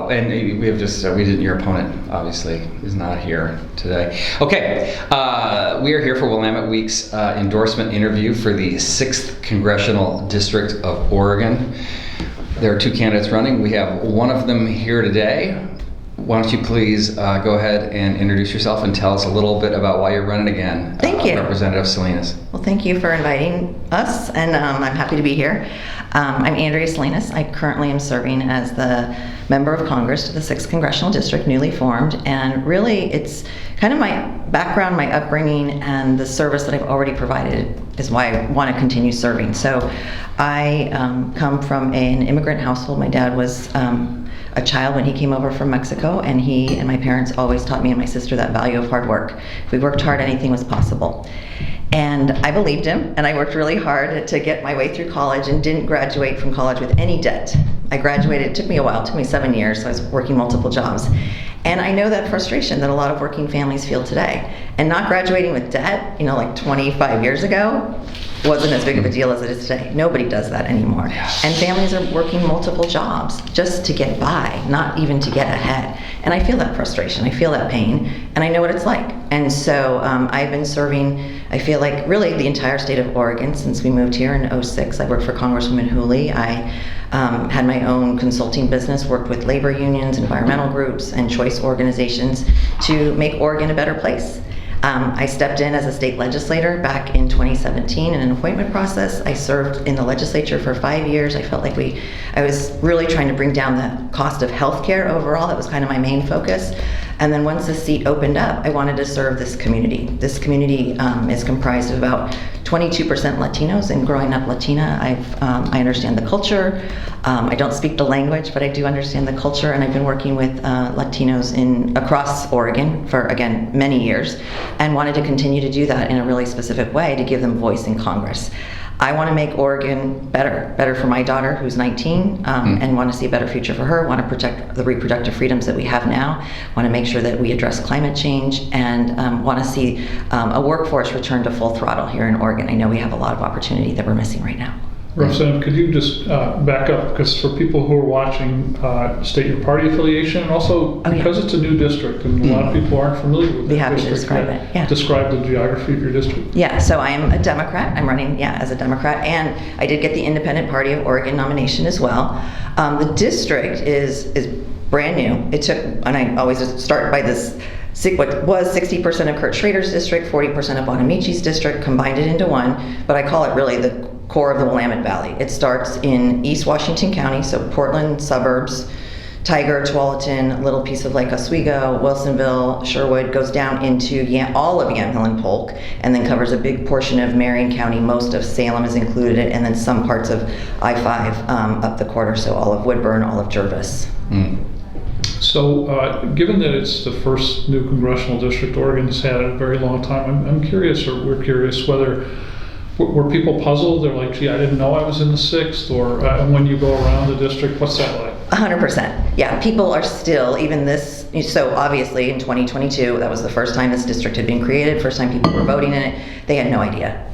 and we have just, your opponent obviously is not here today. Okay, we are here for Willamette Week's endorsement interview for the 6th Congressional District of Oregon. There are 2 candidates running. We have one of them here today. Why don't you please go ahead and introduce yourself and tell us a little bit about why you're running again. Thank you. Representative Salinas. Well, thank you for inviting us, and I'm happy to be here. I'm Andrea Salinas. I currently am serving as the member of Congress to the 6th Congressional District, newly formed, and really it's kind of my background, my upbringing, and the service that I've already provided is why I want to continue serving. So I come from an immigrant household. My dad was a child when he came over from Mexico, and he and my parents always taught me and my sister that value of hard work. If we worked hard, anything was possible. And I believed him, and I worked really hard to get my way through college and didn't graduate from college with any debt. I graduated, it took me a while, it took me 7 years, so I was working multiple jobs. And I know that frustration that a lot of working families feel today. And not graduating with debt, like 25 years ago, wasn't as big of a deal as it is today. Nobody does that anymore. And families are working multiple jobs just to get by, not even to get ahead. And I feel that frustration, I feel that pain, and I know what it's like. And so I've been serving, I feel like really the entire state of Oregon since we moved here in 2006. I worked for Congresswoman Hooley. I had my own consulting business, worked with labor unions, environmental groups, and choice organizations to make Oregon a better place. I stepped in as a state legislator back in 2017 in an appointment process. I served in the legislature for 5 years. I felt like I was really trying to bring down the cost of healthcare overall. That was kind of my main focus. And then once the seat opened up, I wanted to serve this community. This community is comprised of about 22% Latinos, and growing up Latina, I understand the culture. I don't speak the language, but I do understand the culture, and I've been working with Latinos across Oregon for, again, many years, and wanted to continue to do that in a really specific way to give them voice in Congress. I want to make Oregon better for my daughter who's 19, and want to see a better future for her, want to protect the reproductive freedoms that we have now, want to make sure that we address climate change, and want to see a workforce return to full throttle here in Oregon. I know we have a lot of opportunity that we're missing right now. Representative, could you just back up, because for people who are watching, state your party affiliation, and also because it's a new district and a lot of people aren't familiar with it. Be happy to describe it. Yeah. Describe the geography of your district. Yeah, so I am a Democrat. I'm running, as a Democrat, and I did get the Independent Party of Oregon nomination as well. The district is brand new. It took, and I always start by this, what was 60% of Kurt Schrader's district, 40% of Bonamici's district, combined it into one, but I call it really the core of the Willamette Valley. It starts in East Washington County, so Portland suburbs, Tiger, Tualatin, a little piece of Lake Oswego, Wilsonville, Sherwood, goes down into all of Yamhill and Polk, and then covers a big portion of Marion County. Most of Salem is included, and then some parts of I-5 up the quarter, so all of Woodburn, all of Jervis. So, given that it's the first new congressional district Oregon's had in a very long time, I'm curious, or we're curious, were people puzzled? They're like, gee, I didn't know I was in the 6th, or when you go around the district, what's that like? 100%. Yeah, people are still, even this, so obviously in 2022, that was the first time this district had been created, first time people were voting in it. They had no idea.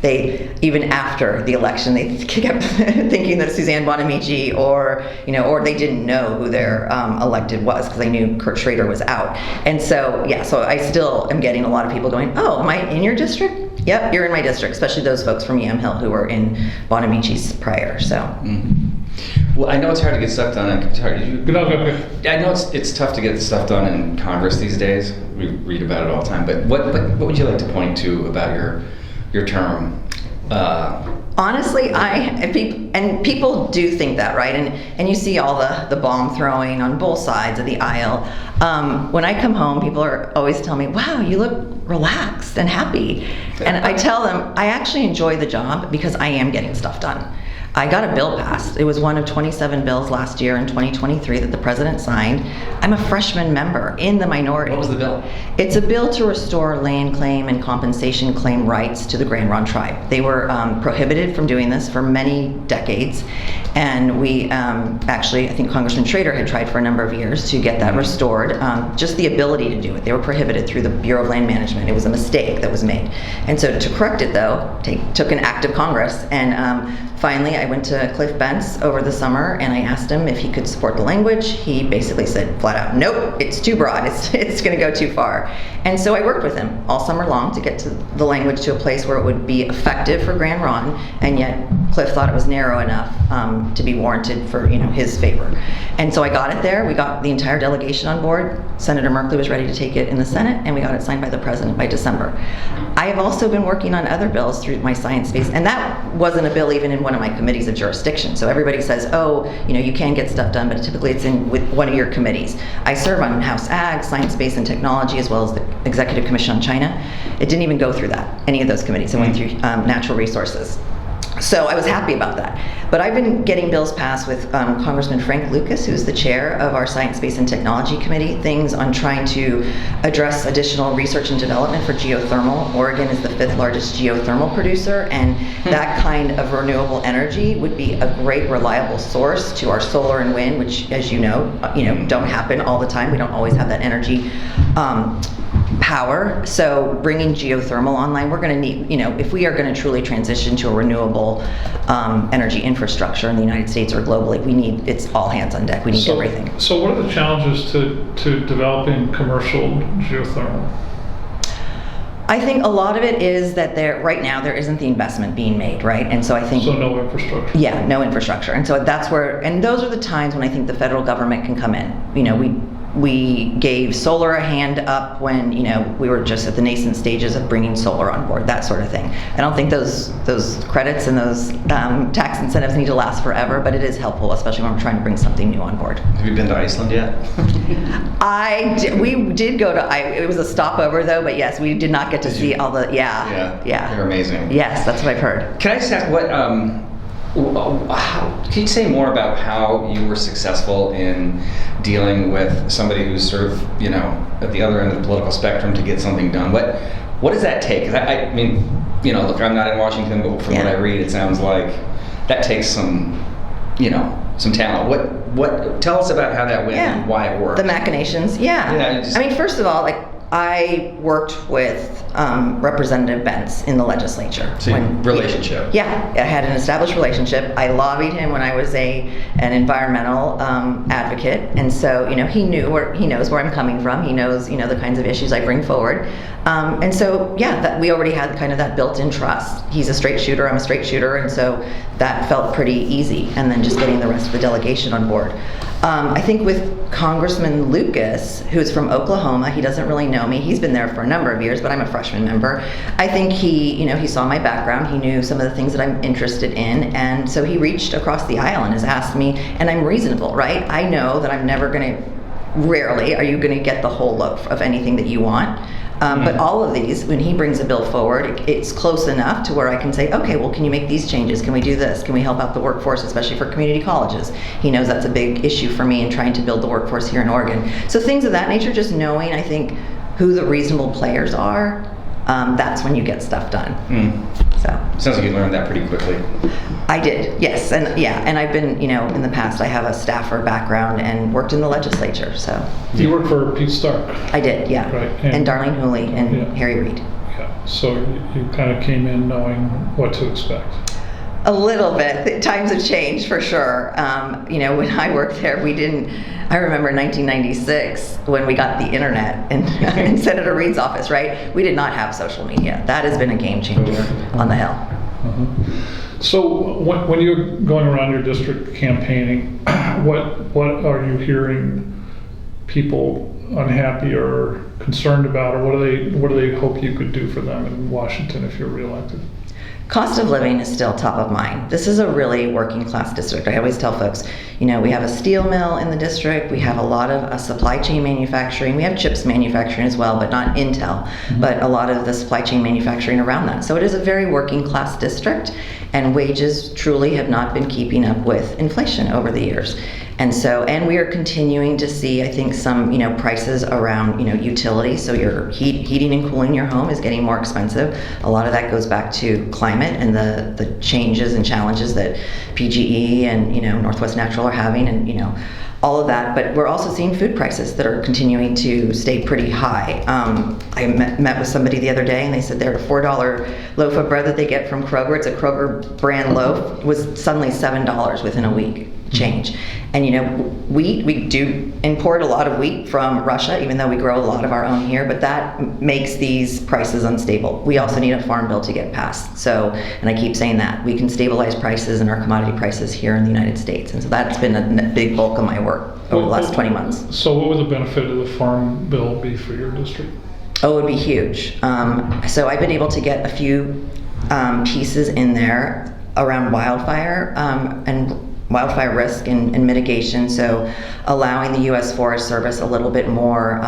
Even after the election, they kept thinking that Suzanne Bonamici or they didn't know who their elected was, because they knew Kurt Schrader was out. And so I still am getting a lot of people going, oh, am I in your district? Yep, you're in my district, especially those folks from Yamhill who were in Bonamici's prior, so. Well, I know it's hard to get stuff done. I know it's tough to get stuff done in Congress these days. We read about it all the time. But what would you like to point to about your term? Honestly, people do think that, right? And you see all the bomb throwing on both sides of the aisle. When I come home, people are always telling me, wow, you look relaxed and happy. And I tell them, I actually enjoy the job because I am getting stuff done. I got a bill passed. It was one of 27 bills last year in 2023 that the president signed. I'm a freshman member in the minority. What was the bill? It's a bill to restore land claim and compensation claim rights to the Grand Ronde tribe. They were prohibited from doing this for many decades, and we actually, I think Congressman Schrader had tried for a number of years to get that restored. Just the ability to do it. They were prohibited through the Bureau of Land Management. It was a mistake that was made. And so to correct it, though, took an act of Congress, and finally I went to Cliff Bentz over the summer and I asked him if he could support the language. He basically said flat out, nope, it's too broad, it's going to go too far. And so I worked with him all summer long to get to the language to a place where it would be effective for Grand Ronde, and yet Cliff thought it was narrow enough to be warranted for his favor. And so I got it there. We got the entire delegation on board. Senator Merkley was ready to take it in the Senate, and we got it signed by the president by December. I have also been working on other bills through my science space, and that wasn't a bill even in one of my committees of jurisdiction. So everybody says, oh, you can get stuff done, but typically it's in with one of your committees. I serve on House Ag, Science, Space, and Technology, as well as the Executive Commission on China. It didn't even go through any of those committees. It went through Natural Resources. So I was happy about that. But I've been getting bills passed with Congressman Frank Lucas, who's the chair of our Science, Space, and Technology Committee, things on trying to address additional research and development for geothermal. Oregon is the 5th largest geothermal producer, and that kind of renewable energy would be a great reliable source to our solar and wind, which, as you know, don't happen all the time. We don't always have that energy power. So bringing geothermal online, we're going to need, if we are going to truly transition to a renewable energy infrastructure in the United States or globally, it's all hands on deck. We need everything. So what are the challenges to developing commercial geothermal? I think a lot of it is that right now there isn't the investment being made, right? And so I think... So no infrastructure. Yeah, no infrastructure. And so that's where, and those are the times when I think the federal government can come in. We gave solar a hand up when we were just at the nascent stages of bringing solar on board, that sort of thing. I don't think those credits and those tax incentives need to last forever, but it is helpful, especially when we're trying to bring something new on board. Have you been to Iceland yet? We did go to. It was a stopover though, but yes, we did not get to see all the. Yeah. They're amazing. Yes, that's what I've heard. Can I just ask can you say more about how you were successful in dealing with somebody who's sort of, at the other end of the political spectrum to get something done? What does that take? 'Cause I mean, look, I'm not in Washington, but from what I read, it sounds like that takes some talent. What? Tell us about how that went and why it worked. The machinations, I mean, first of all, I worked with Representative Bentz in the legislature. So relationship. I had an established relationship. I lobbied him when I was an environmental advocate, and so he knows where I'm coming from. He knows the kinds of issues I bring forward, and so that we already had kind of that built-in trust. He's a straight shooter. I'm a straight shooter, and so that felt pretty easy. And then just getting the rest of the delegation on board. I think with Congressman Lucas, who's from Oklahoma, he doesn't really know me. He's been there for a number of years, but I'm a freshman member. I think he saw my background. He knew some of the things that I'm interested in, and so he reached across the aisle and has asked me, and I'm reasonable, right? I know that I'm never rarely are you going to get the whole loaf of anything that you want. But all of these, when he brings a bill forward, it's close enough to where I can say, okay, well, can you make these changes? Can we do this? Can we help out the workforce, especially for community colleges? He knows that's a big issue for me in trying to build the workforce here in Oregon. So things of that nature, just knowing, I think, who the reasonable players are, that's when you get stuff done. So sounds like you learned that pretty quickly. I did, yes, and I've been, in the past, I have a staffer background and worked in the legislature. So you worked for Pete Stark. I did, yeah, right. And Darlene Hooley and Harry Reid. Yeah, so you kind of came in knowing what to expect. A little bit. Times have changed for sure. When I worked there, I remember 1996 when we got the internet in Senator Reid's office, right? We did not have social media. That has been a game changer on the Hill. So when you're going around your district campaigning, what are you hearing people unhappy or concerned about, or what do they hope you could do for them in Washington if you're reelected? Cost of living is still top of mind. This is a really working class district. I always tell folks, we have a steel mill in the district, we have a lot of supply chain manufacturing, we have chips manufacturing as well, but not Intel, but a lot of the supply chain manufacturing around that. So it is a very working class district, and wages truly have not been keeping up with inflation over the years. And we are continuing to see, I think, some, prices around, utilities. So your heating and cooling your home is getting more expensive. A lot of that goes back to climate and the changes and challenges that PGE and, Northwest Natural are having, and, all of that. But we're also seeing food prices that are continuing to stay pretty high. I met with somebody the other day, and they said their $4 loaf of bread that they get from Kroger, it's a Kroger brand loaf, was suddenly $7 within a week change. And we do import a lot of wheat from Russia, even though we grow a lot of our own here, but that makes these prices unstable. We also need a farm bill to get passed. So, and I keep saying that, we can stabilize prices and our commodity prices here in the United States. And so that's been a big bulk of my work over the last 20 months. So what would the benefit of the farm bill be for your district? Oh, it would be huge. So I've been able to get a few pieces in there around wildfire and wildfire risk and mitigation, so allowing the U.S. Forest Service a little bit more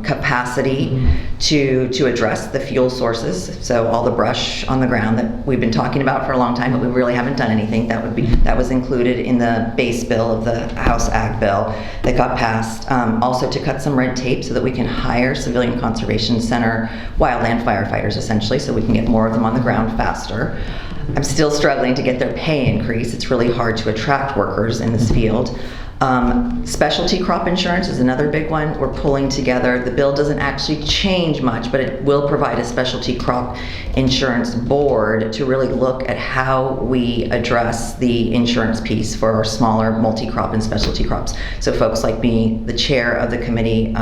capacity to address the fuel sources. So all the brush on the ground that we've been talking about for a long time, but we really haven't done anything. That was included in the base bill of the House Ag bill that got passed. Also to cut some red tape so that we can hire Civilian Conservation Center wildland firefighters, essentially, so we can get more of them on the ground faster. I'm still struggling to get their pay increase. It's really hard to attract workers in this field. Specialty crop insurance is another big one. We're pulling together. The bill doesn't actually change much, but it will provide a specialty crop insurance board to really look at how we address the insurance piece for our smaller multi-crop and specialty crops. So folks like me, the chair of the committee,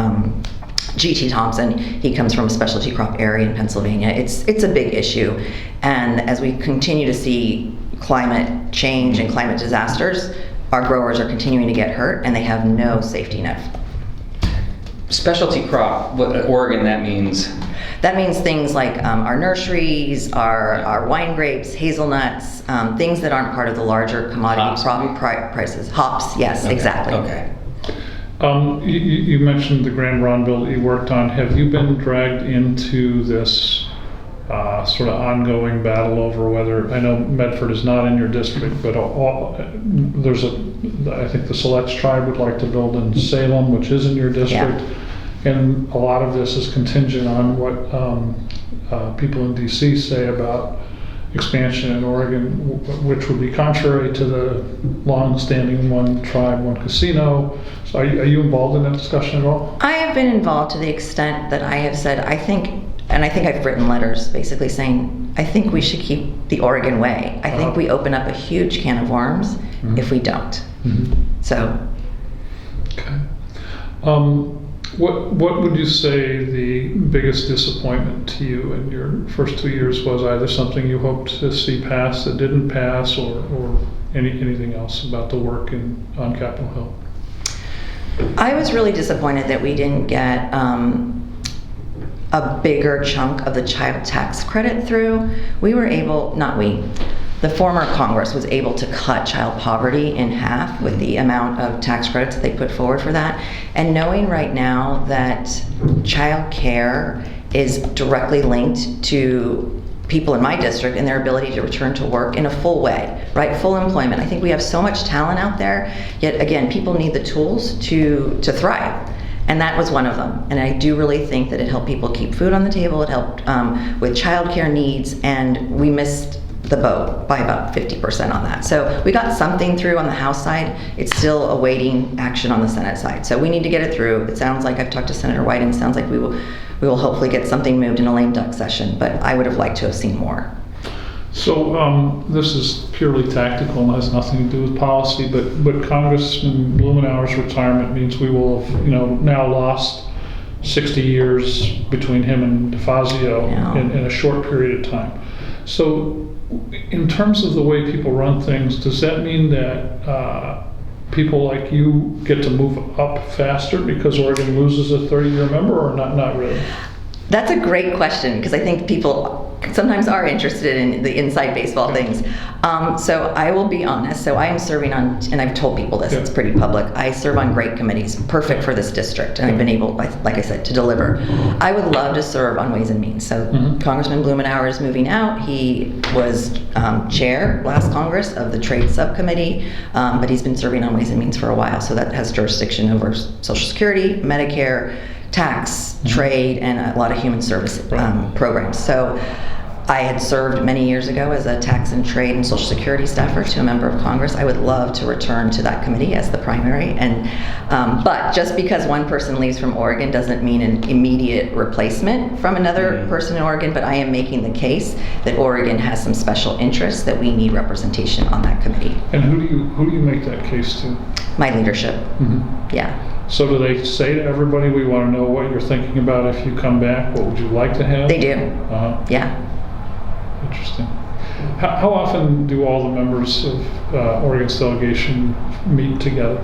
G.T. Thompson, he comes from a specialty crop area in Pennsylvania. It's a big issue. And as we continue to see climate change and climate disasters, our growers are continuing to get hurt and they have no safety net. Specialty crop, Oregon, that means? That means things like our nurseries, our wine grapes, hazelnuts, things that aren't part of the larger commodity Hops, crop prices. Hops, yes, Okay. exactly. Okay. You mentioned the Grand Ron bill that you worked on. Have you been dragged into this sort of ongoing battle over whether, I know Medford is not in your district, but I think the Siletz tribe would like to build in Salem, which is in your district. Yeah. And a lot of this is contingent on what people in DC say about expansion in Oregon, which would be contrary to the long-standing one tribe, one casino. So are you involved in that discussion at all? I have been involved to the extent that I have said, I think I've written letters basically saying, I think we should keep the Oregon way. I think we open up a huge can of worms if we don't. So. Okay. What would you say the biggest disappointment to you in your first 2 years was? Either something you hoped to see pass that didn't pass, or anything else about the work on Capitol Hill? I was really disappointed that we didn't get a bigger chunk of the child tax credit through. We were able, not we, the former Congress was able to cut child poverty in half with the amount of tax credits that they put forward for that. And knowing right now that child care is directly linked to people in my district and their ability to return to work in a full way, right? Full employment. I think we have so much talent out there, yet again, people need the tools to thrive. And that was one of them. And I do really think that it helped people keep food on the table. It helped with childcare needs, and we missed the boat by about 50% on that. So we got something through on the House side. It's still awaiting action on the Senate side. So we need to get it through. It sounds like, I've talked to Senator Wyden, it sounds like we will hopefully get something moved in a lame duck session, but I would have liked to have seen more. So this is purely tactical and has nothing to do with policy, but Congressman Blumenauer's retirement means we will have now lost 60 years between him and DeFazio in a short period of time. So in terms of the way people run things, does that mean that people like you get to move up faster because Oregon loses a 30-year member, or not really? That's a great question, because I think people sometimes are interested in the inside baseball things. So I will be honest. So I am serving on, and I've told people this, it's pretty public, I serve on great committees, perfect for this district, and I've been able, like I said, to deliver. I would love to serve on Ways and Means. So Congressman Blumenauer is moving out. He was chair last Congress of the Trade Subcommittee, but he's been serving on Ways and Means for a while. So that has jurisdiction over Social Security, Medicare, tax, trade, and a lot of human service programs. So I had served many years ago as a tax and trade and social security staffer to a member of Congress. I would love to return to that committee as the primary. And but just because one person leaves from Oregon doesn't mean an immediate replacement from another person in Oregon. But I am making the case that Oregon has some special interests that we need representation on that committee. And who do you make that case to? My leadership. Yeah. So do they say to everybody, we want to know what you're thinking about if you come back? What would you like to have? They do. Yeah. Interesting. How often do all the members of Oregon's delegation meet together?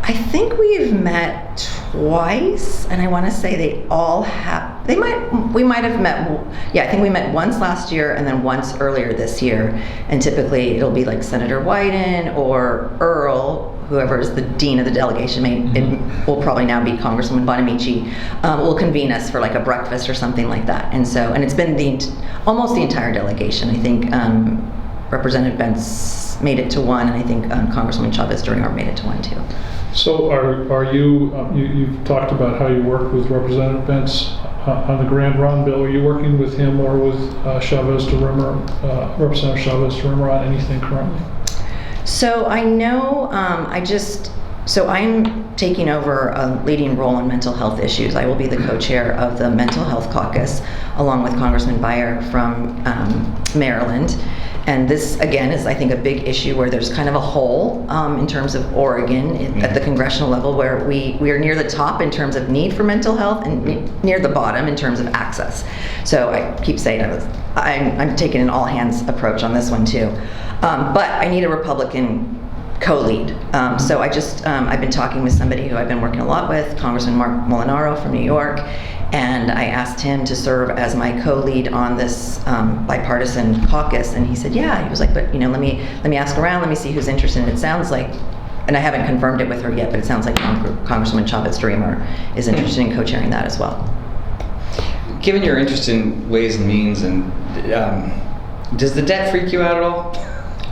I think we've met twice, and I want to say they all have. We might have met. Yeah, I think we met once last year, and then once earlier this year. And typically, it'll be like Senator Wyden or Earl, whoever is the dean of the delegation. It will probably now be Congresswoman Bonamici. Will convene us for like a breakfast or something like that. And it's been almost the entire delegation. I think Representative Bentz made it to one, and I think Congresswoman Chavez-DeRemer made it to one too. So are you've talked about how you work with Representative Bentz on the Grand Run bill. Are you working with him or with Chavez-DeRemer, Representative Chavez-DeRemer on anything currently? So I know, so I'm taking over a leading role in mental health issues. I will be the co-chair of the Mental Health Caucus, along with Congressman Beyer from Maryland. And this, again, is, I think, a big issue where there's kind of a hole in terms of Oregon at the congressional level, where we are near the top in terms of need for mental health and near the bottom in terms of access. So I keep saying I'm taking an all-hands approach on this one, too. But I need a Republican co-lead. So I've been talking with somebody who I've been working a lot with, Congressman Mark Molinaro from New York, and I asked him to serve as my co-lead on this bipartisan caucus, and he said, yeah. He was like, but let me ask around, let me see who's interested. And it sounds like, and I haven't confirmed it with her yet, but it sounds like Congresswoman Chavez-DeRemer is interested in co-chairing that as well. Given your interest in Ways and Means, and does the debt freak you out at all?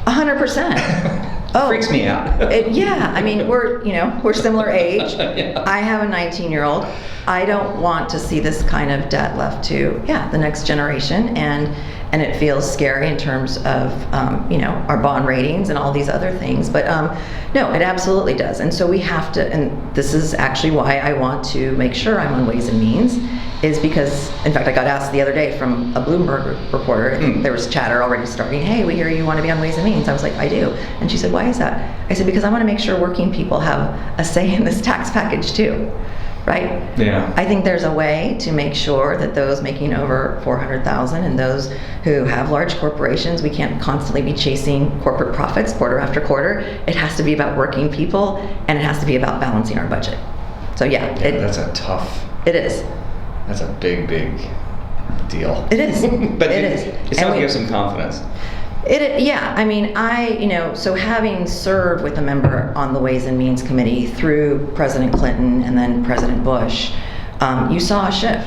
100%. Oh, freaks me out. Yeah, I mean, we're similar age. Yeah. I have a 19-year-old. I don't want to see this kind of debt left to the next generation, and it feels scary in terms of our bond ratings and all these other things. But no, it absolutely does. And so we have to, and this is actually why I want to make sure I'm on Ways and Means, is because, in fact, I got asked the other day from a Bloomberg reporter, there was chatter already starting, hey, we hear you want to be on Ways and Means. I was like, I do. And she said, why is that? I said, because I want to make sure working people have a say in this tax package too, right? Yeah. I think there's a way to make sure that those making over $400,000 and those who have large corporations, we can't constantly be chasing corporate profits quarter after quarter. It has to be about working people, and it has to be about balancing our budget. So that's a tough. It is. That's a big deal. It is. But it is. It sounds like you have some confidence. Yeah. I mean, so having served with a member on the Ways and Means Committee through President Clinton and then President Bush, you saw a shift.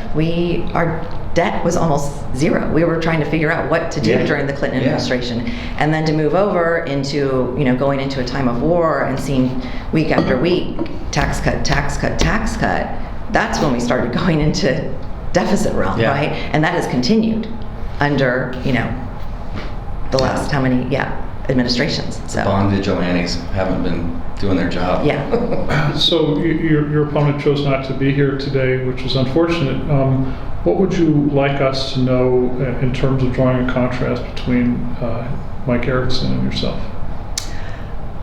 Our debt was almost zero. We were trying to figure out what to do during the Clinton administration, and then to move over into, going into a time of war and seeing week after week tax cut. That's when we started going into deficit realm, right? And that has continued under, the last administrations. So bond vigilantes haven't been doing their job. Yeah. So your opponent chose not to be here today, which is unfortunate. What would you like us to know in terms of drawing a contrast between Mike Erickson and yourself?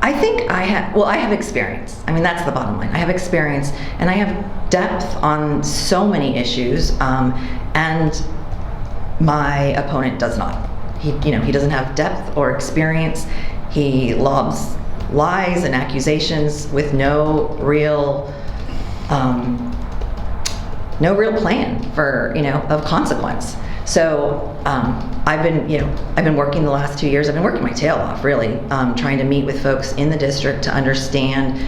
I think I have experience. I mean, that's the bottom line. I have experience, and I have depth on so many issues, and my opponent does not. He doesn't have depth or experience. He lobs lies and accusations with no real plan for of consequence. So I've been working the last 2 years. I've been working my tail off, really, trying to meet with folks in the district to understand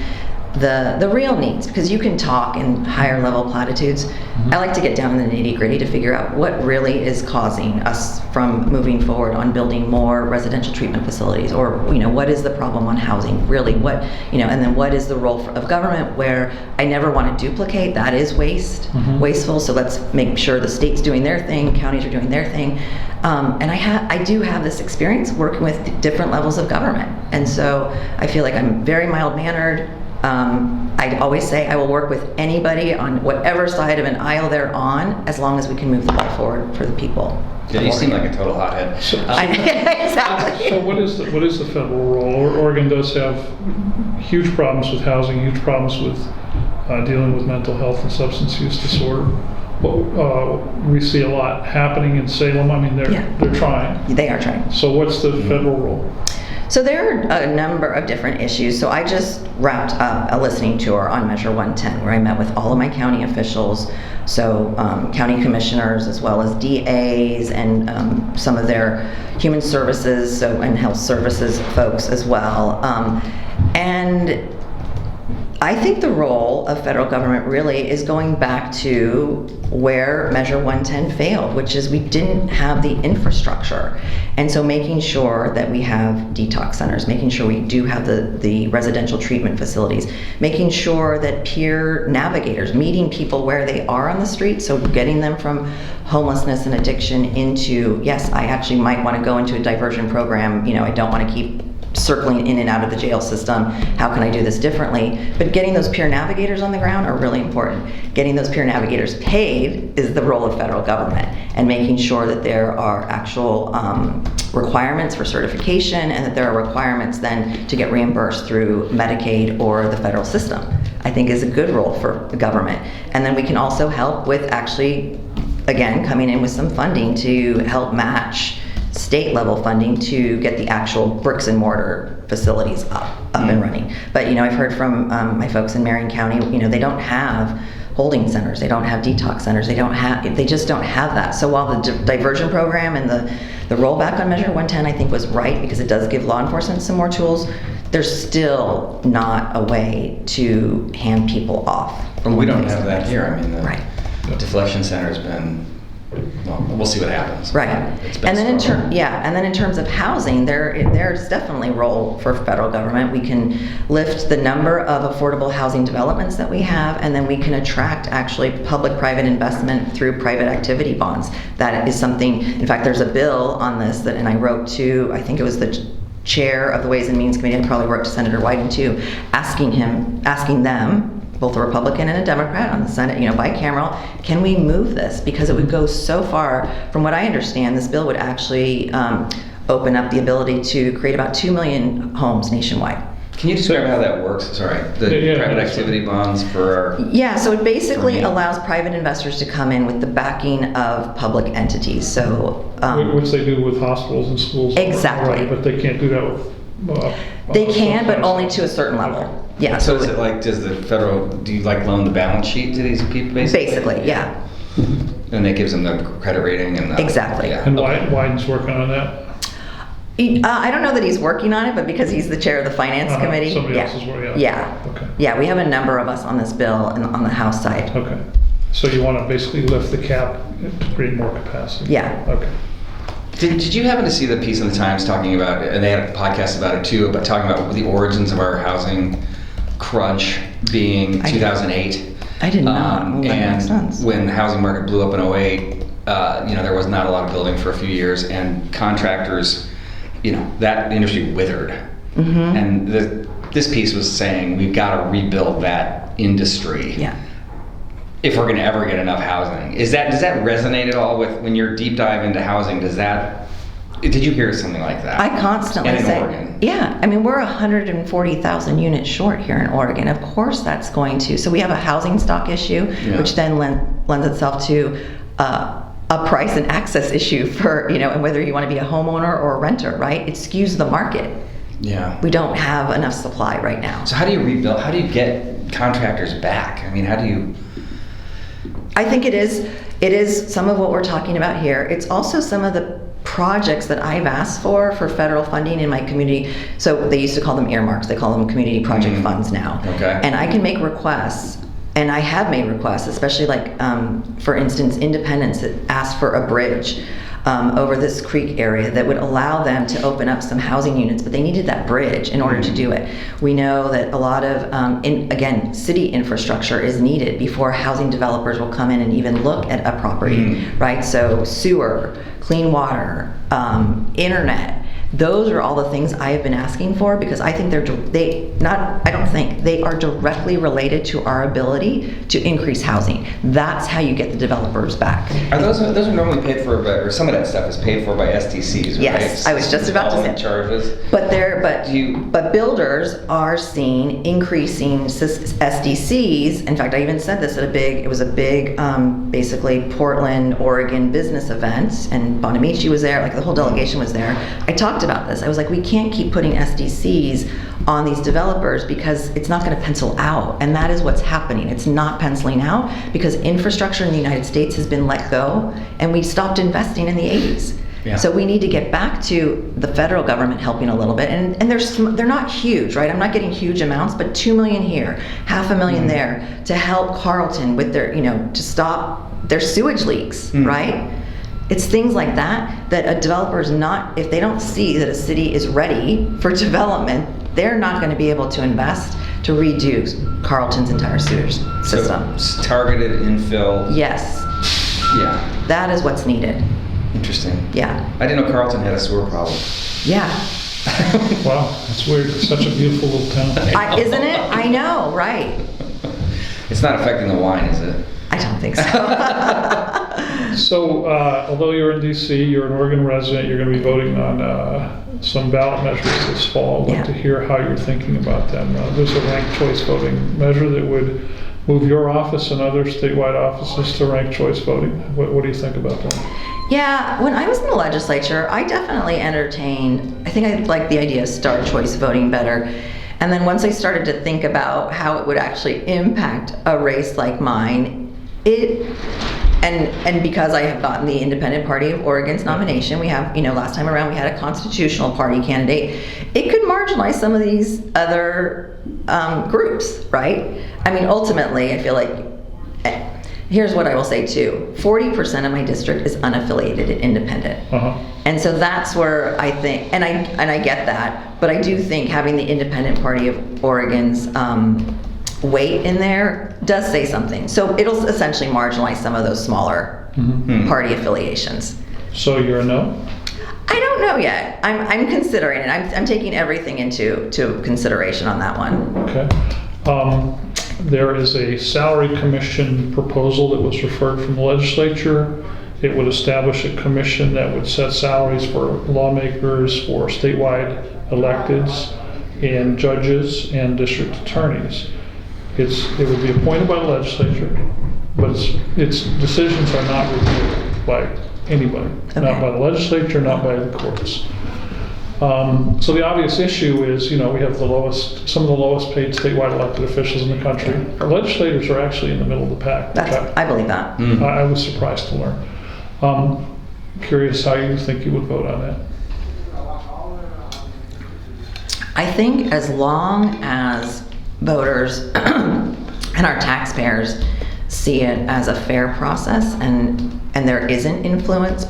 the real needs, because you can talk in higher level platitudes. I like to get down in the nitty gritty to figure out what really is causing us from moving forward on building more residential treatment facilities, or what is the problem on housing, really, what and then what is the role of government, where I never want to duplicate. That is wasteful. So let's make sure the state's doing their thing, counties are doing their thing. And I do have this experience working with different levels of government, and so I feel like I'm very mild-mannered. I always say I will work with anybody on whatever side of an aisle they're on, as long as we can move the ball forward for the people. Yeah, you seem like a total hothead. Exactly. So what is the federal role? Oregon does have huge problems with housing, huge problems with dealing with mental health and substance use disorder. We see a lot happening in Salem. I mean, they're trying. They are trying. So what's the federal role? So there are a number of different issues. So I just wrapped up a listening tour on Measure 110, where I met with all of my county officials, so county commissioners, as well as DAs, and some of their human services and health services folks as well. And I think the role of federal government really is going back to where Measure 110 failed, which is we didn't have the infrastructure. And so making sure that we have detox centers, making sure we do have the residential treatment facilities, making sure that peer navigators, meeting people where they are on the street, so getting them from homelessness and addiction into, yes, I actually might want to go into a diversion program, I don't want to keep circling in and out of the jail system. How can I do this differently? But getting those peer navigators on the ground are really important. Getting those peer navigators paid is the role of federal government, and making sure that there are actual requirements for certification, and that there are requirements then to get reimbursed through Medicaid or the federal system, I think is a good role for the government. And then we can also help with actually, again, coming in with some funding to help match state level funding to get the actual bricks and mortar facilities up and running. But I've heard from my folks in Marion County, they don't have holding centers, they don't have detox centers, they just don't have that. So while the diversion program and the rollback on Measure 110 I think was right, because it does give law enforcement some more tools, there's still not a way to hand people off. We don't have that here. I mean, Right. the deflection center has been, well, we'll see what happens. Right. It's been And then slow. in terms of housing, there's definitely a role for federal government. We can lift the number of affordable housing developments that we have, and then we can attract actually public-private investment through private activity bonds. That is something, in fact, there's a bill on this and I wrote to, I think it was the chair of the Ways and Means Committee, I probably wrote to Senator Wyden too, asking them, both a Republican and a Democrat on the Senate, bicameral, can we move this? Because it would go so far. From what I understand, this bill would actually open up the ability to create about 2 million homes nationwide. Can you describe how that works? Sorry, the private activity bonds for our... Yeah, so it basically allows private investors to come in with the backing of public entities. So Which they do with hospitals and schools. Exactly. Right, but they can't do that with... they can, but only to a certain level. Yeah. So is it like, do you loan the balance sheet to these people basically? Basically, yeah. And that gives them the credit rating and the... Exactly. Yeah. And Wyden's working on that? I don't know that he's working on it, but because he's the chair of the finance committee. Somebody yeah. else is working on it? Yeah. Okay. Yeah, we have a number of us on this bill on the House side. Okay. So you want to basically lift the cap to create more capacity? Yeah. Okay. Did you happen to see the piece in the Times talking about, and they had a podcast about it too, about talking about the origins of our housing crunch being 2008? I did not. Well, that makes sense. When the housing market blew up in 08, there was not a lot of building for a few years, and contractors, that industry withered. Mm-hmm. And this piece was saying we've got to rebuild that industry. Yeah. If we're going to ever get enough housing. Does that resonate at all with, when you're deep dive into housing, did you hear something like that? I constantly and in say, Oregon. yeah, I mean, we're 140,000 units short here in Oregon. Of course that's going to, so we have a housing stock issue, which then lends itself to a price and access issue for, and whether you want to be a homeowner or a renter, right? It skews the market. Yeah. We don't have enough supply right now. So how do you rebuild, how do you get contractors back? I mean, how do you... I think it is some of what we're talking about here. It's also some of the projects that I've asked for federal funding in my community. So they used to call them earmarks. They call them community project funds now. Okay. And I can make requests, and I have made requests, especially like, for instance, Independence that asked for a bridge over this creek area that would allow them to open up some housing units, but they needed that bridge in order to do it. We know that a lot of, again, city infrastructure is needed before housing developers will come in and even look at a property, right? So sewer, clean water, internet. Those are all the things I have been asking for because I think they are directly related to our ability to increase housing. That's how you get the developers back. Are those are normally paid for by, or some of that stuff is paid for by SDCs, right? Yes, I was just about to say. Charges. But builders are seeing increasing SDCs. In fact, I even said this at it was a big, basically Portland, Oregon business event, and Bonamici was there, like the whole delegation was there. I talked about this. I was like, we can't keep putting SDCs on these developers because it's not going to pencil out, and that is what's happening. It's not penciling out because infrastructure in the United States has been let go, and we stopped investing in the 80s. Yeah. So we need to get back to the federal government helping a little bit, and they're not huge, right? I'm not getting huge amounts, but $2 million here, $500,000 there to help Carlton with their, to stop their sewage leaks, right? It's things like that a developer is not, if they don't see that a city is ready for development, they're not going to be able to invest to redo Carlton's entire sewage system. So targeted infill. Yes. Yeah. That is what's needed. Interesting. Yeah. I didn't know Carlton had a sewer problem. Yeah. Wow, that's weird. It's such a beautiful little town. Isn't it? I know, right? It's not affecting the wine, is it? I don't think so. So, although you're in DC, you're an Oregon resident, you're going to be voting on some ballot measures this fall. I'd like to hear how you're thinking about them. There's a ranked choice voting measure that would move your office and other statewide offices to ranked choice voting. What do you think about that? Yeah, when I was in the legislature, I definitely entertained, I think I liked the idea of star choice voting better. And then once I started to think about how it would actually impact a race like mine, and because I have gotten the Independent Party of Oregon's nomination, we have, last time around we had a constitutional party candidate, it could marginalize some of these other groups, right? I mean, ultimately, I feel like, here's what I will say too, 40% of my district is unaffiliated and independent. And so that's where I think, and I get that, but I do think having the Independent Party of Oregon's weight in there does say something. So it'll essentially marginalize some of those smaller party affiliations. So you're a no? I don't know yet. I'm considering it. I'm taking everything into consideration on that one. Okay. There is a salary commission proposal that was referred from the legislature. It would establish a commission that would set salaries for lawmakers, for statewide electeds, and judges and district attorneys. It would be appointed by the legislature, but its decisions are not reviewed by anybody, not by the legislature, not by the courts. So the obvious issue is, we have some of the lowest paid statewide elected officials in the country. Our legislators are actually in the middle of the pack. I believe that. I was surprised to learn. Curious how you think you would vote on that. I think as long as voters and our taxpayers see it as a fair process and there isn't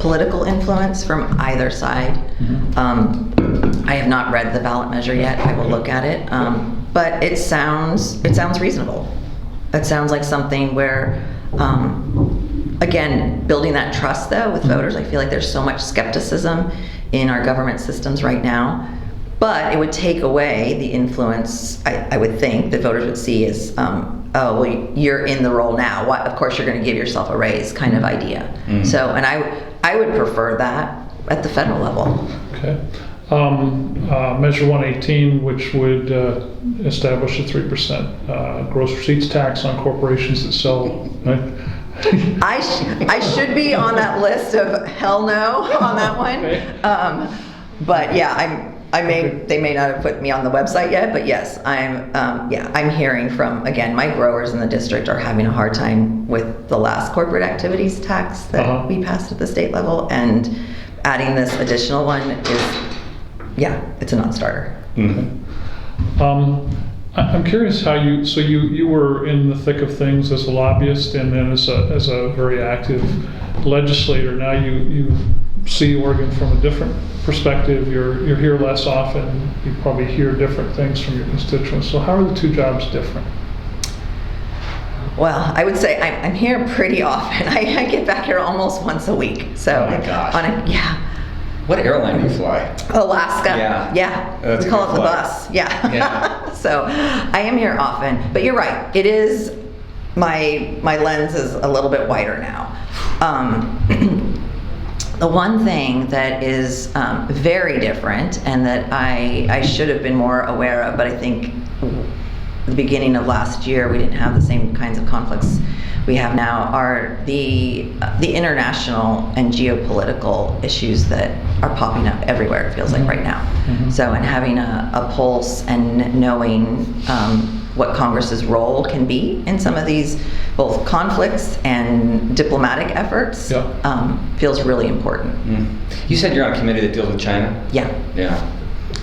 political influence from either side. I have not read the ballot measure yet. I will look at it. But it sounds reasonable. It sounds like something where, again, building that trust though with voters. I feel like there's so much skepticism in our government systems right now. But it would take away the influence, I would think, that voters would see as, oh, well, you're in the role now. Of course, you're going to give yourself a raise kind of idea. So, and I would prefer that at the federal level. Okay. Measure 118, which would establish a 3% gross receipts tax on corporations that sell. Right? I should be on that list of hell no on that one. Okay. But yeah, they may not have put me on the website yet, but yes, I'm hearing from, again, my growers in the district are having a hard time with the last corporate activities tax that we passed at the state level, and adding this additional one is, yeah, it's a non-starter. I'm curious how you were in the thick of things as a lobbyist and then as a very active legislator. Now you see Oregon from a different perspective. You're here less often. You probably hear different things from your constituents. So how are the two jobs different? Well, I would say I'm here pretty often. I get back here almost once a week. So Oh my gosh. Yeah. What airline do you fly? Alaska. Yeah. Yeah. That's We a call good it the flight. bus. Yeah. Yeah. So I am here often, but you're right. It is, my lens is a little bit wider now. The one thing that is very different and that I should have been more aware of, but I think the beginning of last year we didn't have the same kinds of conflicts we have now, are the international and geopolitical issues that are popping up everywhere, it feels like right now. So, and having a pulse and knowing what Congress's role can be in some of these both conflicts and diplomatic efforts feels really important. You said you're on a committee that deals with China? Yeah. Yeah.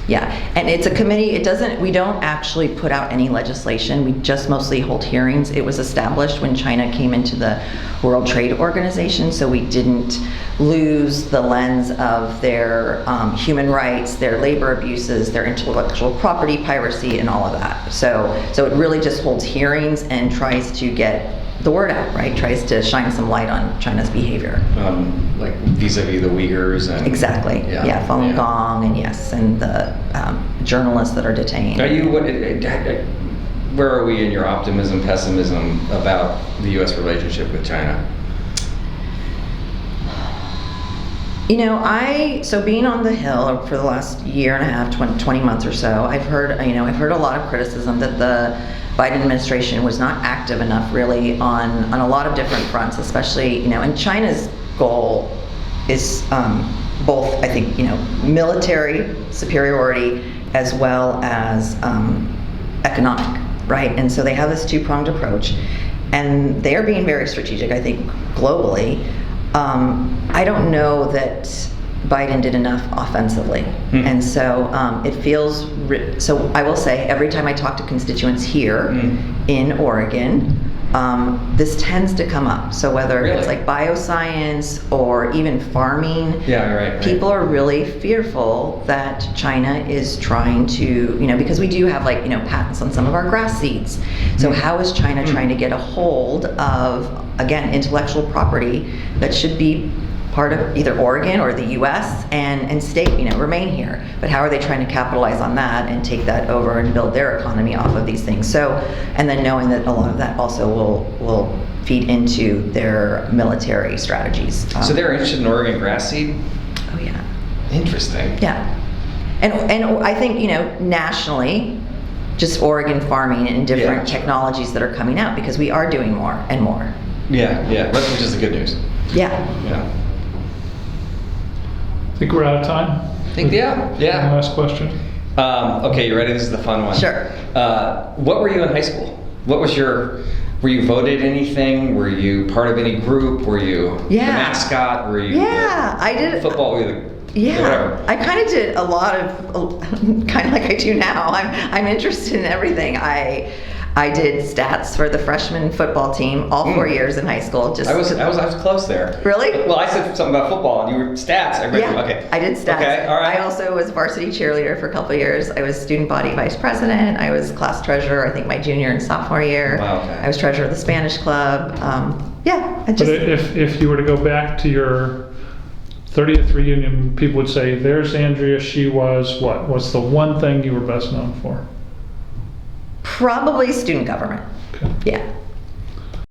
Yeah, and it's a committee, we don't actually put out any legislation, we just mostly hold hearings. It was established when China came into the World Trade Organization, so we didn't lose the lens of their human rights, their labor abuses, their intellectual property piracy, and all of that. So it really just holds hearings and tries to get the word out, right? Tries to shine some light on China's behavior. Like vis-a-vis the Uyghurs and... Exactly. Yeah, Falun Gong, and yes, and the journalists that are detained. Are you, where are we in your optimism, pessimism about the U.S. relationship with China? You know, so being on the Hill for the last year and a half, 20 months or so, I've heard a lot of criticism that the Biden administration was not active enough really on a lot of different fronts, especially, and China's goal is both, I think, military superiority as well as economic, right? And so they have this two-pronged approach, and they're being very strategic, I think, globally. I don't know that Biden did enough offensively. And so it feels, so I will say every time I talk to constituents here in Oregon, this tends to come up. So whether it's like bioscience or even farming, right. People are really fearful that China is trying to, because we do have patents on some of our grass seeds. So how is China trying to get a hold of, again, intellectual property that should be part of either Oregon or the U.S. and stay, remain here. But how are they trying to capitalize on that and take that over and build their economy off of these things? So, and then knowing that a lot of that also will feed into their military strategies. So they're interested in Oregon grass seed? Oh yeah. Interesting. Yeah. And I think, nationally, just Oregon farming and different technologies that are coming out, because we are doing more and more. Yeah, which is the good news. Yeah. Yeah. I think we're out of time. One Last question. Okay, you ready? This is the fun one. Sure. What were you in high school? What was were you voted anything? Were you part of any group? Were you the mascot? Were you I did football? Were you whatever? I kind of did a lot of, kind of like I do now. I'm interested in everything. I did stats for the freshman football team all 4 years in high school. I was close there. Really? Well, I said something about football, and you were stats. Okay. I did stats. Okay, all right. I also was varsity cheerleader for a couple of years. I was student body vice president. I was class treasurer, I think, my junior and sophomore year. Wow, okay. I was treasurer of the Spanish club. But if you were to go back to your 30th reunion, people would say, there's Andrea, she was what? What's the one thing you were best known for? Probably student government. Okay. Yeah.